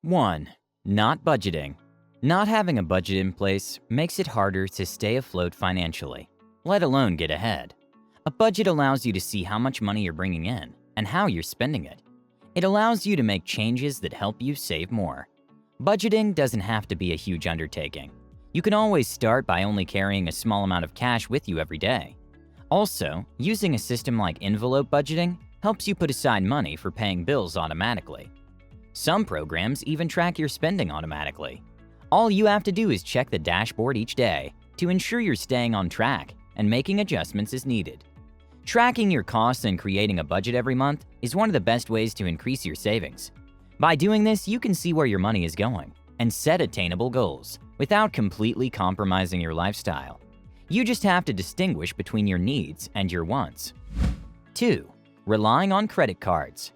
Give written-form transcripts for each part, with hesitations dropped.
1. Not budgeting. Not having a budget in place makes it harder to stay afloat financially, let alone get ahead. A budget allows you to see how much money you're bringing in and how you're spending it. It allows you to make changes that help you save more. Budgeting doesn't have to be a huge undertaking. You can always start by only carrying a small amount of cash with you every day. Also, using a system like envelope budgeting helps you put aside money for paying bills automatically. Some programs even track your spending automatically. All you have to do is check the dashboard each day to ensure you're staying on track and making adjustments as needed. Tracking your costs and creating a budget every month is one of the best ways to increase your savings. By doing this, you can see where your money is going and set attainable goals without completely compromising your lifestyle. You just have to distinguish between your needs and your wants. 2. Relying on credit cards.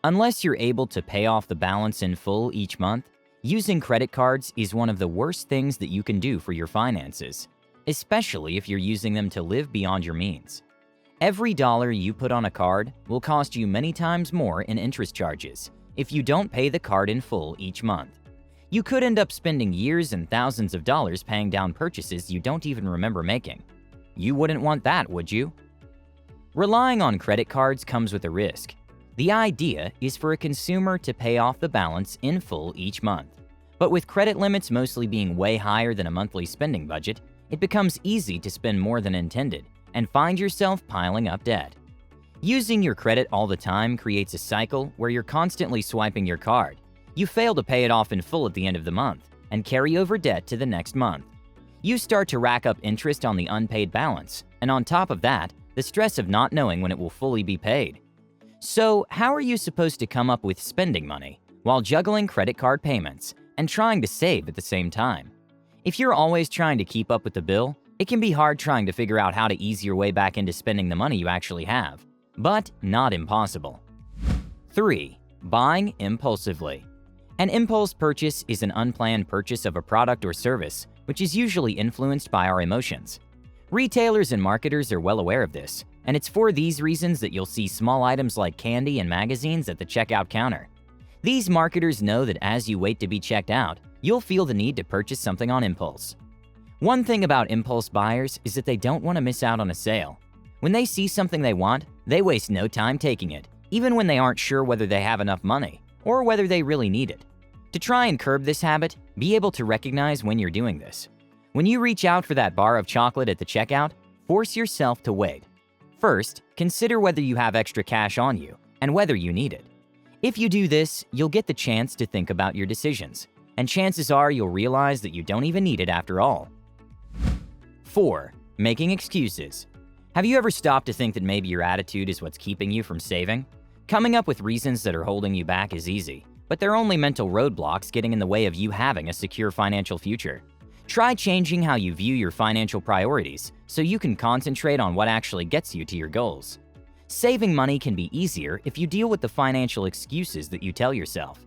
Unless you're able to pay off the balance in full each month, using credit cards is one of the worst things that you can do for your finances, especially if you're using them to live beyond your means. Every dollar you put on a card will cost you many times more in interest charges if you don't pay the card in full each month. You could end up spending years and thousands of dollars paying down purchases you don't even remember making. You wouldn't want that, would you? Relying on credit cards comes with a risk. The idea is for a consumer to pay off the balance in full each month. But with credit limits mostly being way higher than a monthly spending budget, it becomes easy to spend more than intended and find yourself piling up debt. Using your credit all the time creates a cycle where you're constantly swiping your card. You fail to pay it off in full at the end of the month and carry over debt to the next month. You start to rack up interest on the unpaid balance, and on top of that, the stress of not knowing when it will fully be paid. So, how are you supposed to come up with spending money while juggling credit card payments and trying to save at the same time? If you're always trying to keep up with the bill, it can be hard trying to figure out how to ease your way back into spending the money you actually have, but not impossible. 3. Buying impulsively. An impulse purchase is an unplanned purchase of a product or service, which is usually influenced by our emotions. Retailers and marketers are well aware of this, and it's for these reasons that you'll see small items like candy and magazines at the checkout counter. These marketers know that as you wait to be checked out, you'll feel the need to purchase something on impulse. One thing about impulse buyers is that they don't want to miss out on a sale. When they see something they want, they waste no time taking it, even when they aren't sure whether they have enough money or whether they really need it. To try and curb this habit, be able to recognize when you're doing this. When you reach out for that bar of chocolate at the checkout, force yourself to wait. First, consider whether you have extra cash on you and whether you need it. If you do this, you'll get the chance to think about your decisions, and chances are you'll realize that you don't even need it after all. 4. Making excuses. Have you ever stopped to think that maybe your attitude is what's keeping you from saving? Coming up with reasons that are holding you back is easy, but they're only mental roadblocks getting in the way of you having a secure financial future. Try changing how you view your financial priorities so you can concentrate on what actually gets you to your goals. Saving money can be easier if you deal with the financial excuses that you tell yourself.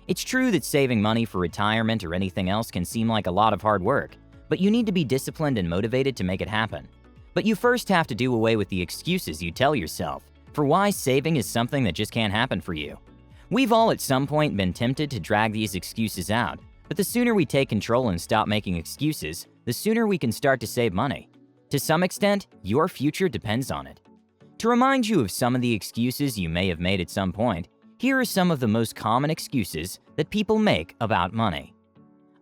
It's true that saving money for retirement or anything else can seem like a lot of hard work, but you need to be disciplined and motivated to make it happen. But you first have to do away with the excuses you tell yourself for why saving is something that just can't happen for you. We've all at some point been tempted to drag these excuses out, but the sooner we take control and stop making excuses, the sooner we can start to save money. To some extent, your future depends on it. To remind you of some of the excuses you may have made at some point, here are some of the most common excuses that people make about money.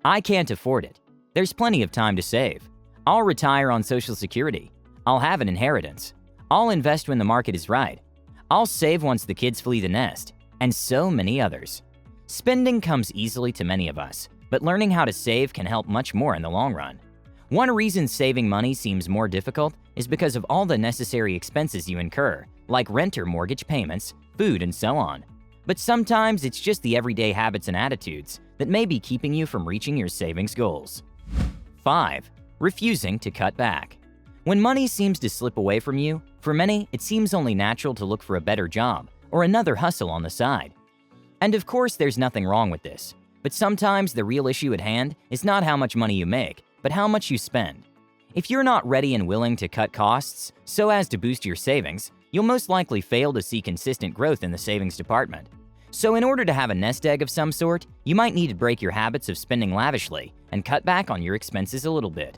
I can't afford it. There's plenty of time to save. I'll retire on Social Security. I'll have an inheritance. I'll invest when the market is right. I'll save once the kids flee the nest, and so many others. Spending comes easily to many of us, but learning how to save can help much more in the long run. One reason saving money seems more difficult is because of all the necessary expenses you incur, like rent or mortgage payments, food, and so on. But sometimes it's just the everyday habits and attitudes that may be keeping you from reaching your savings goals. 5. Refusing to cut back. When money seems to slip away from you, for many, it seems only natural to look for a better job or another hustle on the side. And of course, there's nothing wrong with this. But sometimes the real issue at hand is not how much money you make, but how much you spend. If you're not ready and willing to cut costs so as to boost your savings, you'll most likely fail to see consistent growth in the savings department. So in order to have a nest egg of some sort, you might need to break your habits of spending lavishly and cut back on your expenses a little bit.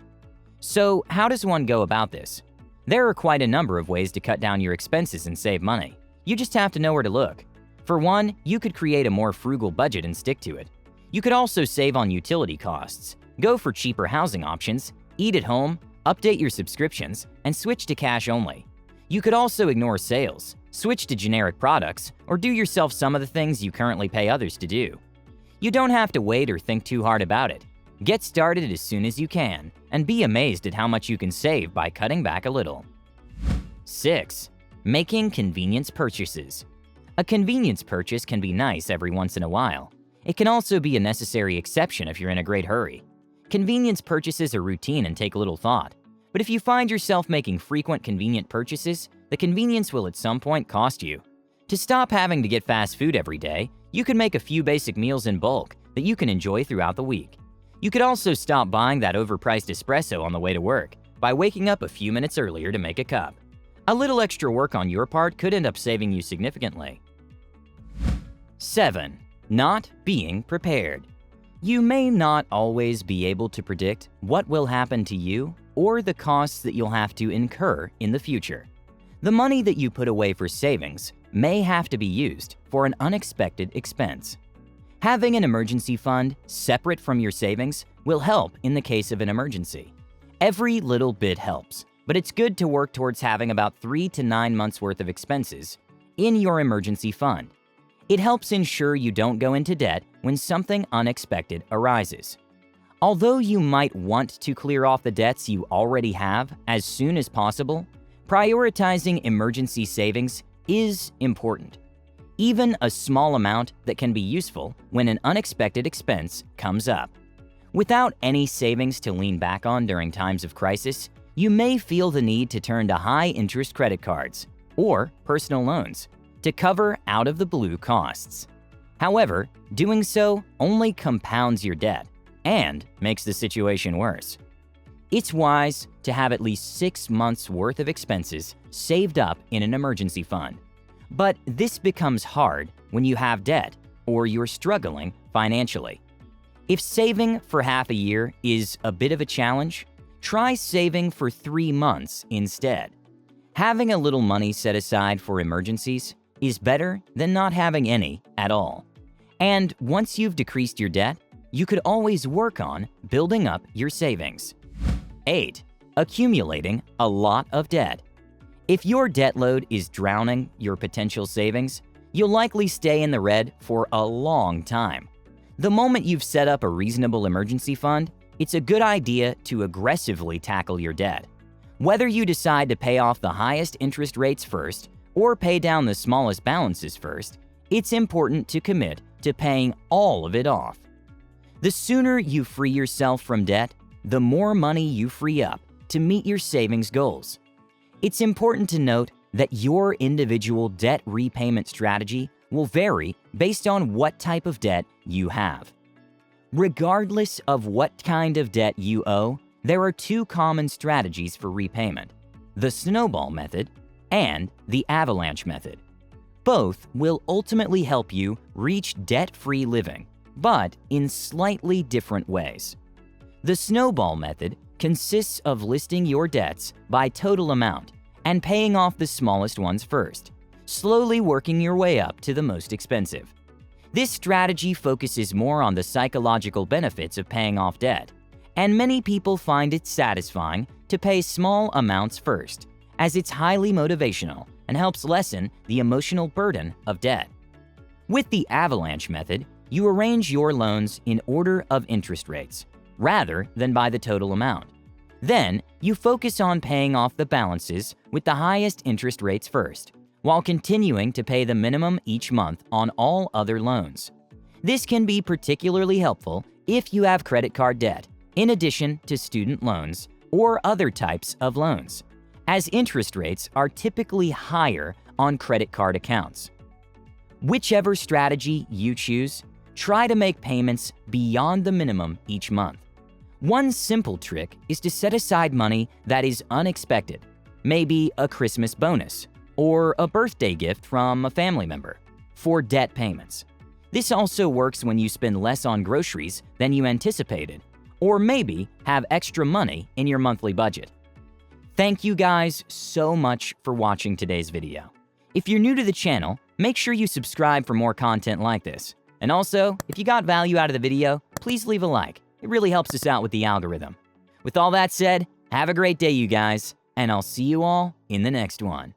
So how does one go about this? There are quite a number of ways to cut down your expenses and save money. You just have to know where to look. For one, you could create a more frugal budget and stick to it. You could also save on utility costs, go for cheaper housing options, eat at home, update your subscriptions, and switch to cash only. You could also ignore sales, switch to generic products, or do yourself some of the things you currently pay others to do. You don't have to wait or think too hard about it. Get started as soon as you can, and be amazed at how much you can save by cutting back a little. 6. Making convenience purchases. A convenience purchase can be nice every once in a while. It can also be a necessary exception if you're in a great hurry. Convenience purchases are routine and take little thought. But if you find yourself making frequent convenient purchases, the convenience will at some point cost you. To stop having to get fast food every day, you can make a few basic meals in bulk that you can enjoy throughout the week. You could also stop buying that overpriced espresso on the way to work by waking up a few minutes earlier to make a cup. A little extra work on your part could end up saving you significantly. 7. Not being prepared. You may not always be able to predict what will happen to you or the costs that you'll have to incur in the future. The money that you put away for savings may have to be used for an unexpected expense. Having an emergency fund separate from your savings will help in the case of an emergency. Every little bit helps, but it's good to work towards having about 3 to 9 months worth of expenses in your emergency fund. It helps ensure you don't go into debt when something unexpected arises. Although you might want to clear off the debts you already have as soon as possible, prioritizing emergency savings is important. Even a small amount that can be useful when an unexpected expense comes up. Without any savings to lean back on during times of crisis, you may feel the need to turn to high-interest credit cards or personal loans to cover out-of-the-blue costs. However, doing so only compounds your debt and makes the situation worse. It's wise to have at least 6 months' worth of expenses saved up in an emergency fund. But this becomes hard when you have debt or you're struggling financially. If saving for half a year is a bit of a challenge, try saving for 3 months instead. Having a little money set aside for emergencies is better than not having any at all. And once you've decreased your debt, you could always work on building up your savings. 8. Accumulating a lot of debt. If your debt load is drowning your potential savings, you'll likely stay in the red for a long time. The moment you've set up a reasonable emergency fund, it's a good idea to aggressively tackle your debt. Whether you decide to pay off the highest interest rates first or pay down the smallest balances first, it's important to commit to paying all of it off. The sooner you free yourself from debt, the more money you free up to meet your savings goals. It's important to note that your individual debt repayment strategy will vary based on what type of debt you have. Regardless of what kind of debt you owe, there are 2 common strategies for repayment: the snowball method and the avalanche method. Both will ultimately help you reach debt-free living, but in slightly different ways. The snowball method consists of listing your debts by total amount and paying off the smallest ones first, slowly working your way up to the most expensive. This strategy focuses more on the psychological benefits of paying off debt, and many people find it satisfying to pay small amounts first, as it's highly motivational and helps lessen the emotional burden of debt. With the avalanche method, you arrange your loans in order of interest rates, rather than by the total amount. Then, you focus on paying off the balances with the highest interest rates first, while continuing to pay the minimum each month on all other loans. This can be particularly helpful if you have credit card debt, in addition to student loans or other types of loans, as interest rates are typically higher on credit card accounts. Whichever strategy you choose, try to make payments beyond the minimum each month. One simple trick is to set aside money that is unexpected, maybe a Christmas bonus or a birthday gift from a family member. for debt payments. This also works when you spend less on groceries than you anticipated, or maybe have extra money in your monthly budget. Thank you guys so much for watching today's video. If you're new to the channel, make sure you subscribe for more content like this. And also, if you got value out of the video, please leave a like. It really helps us out with the algorithm. With all that said, have a great day, you guys, and I'll see you all in the next one.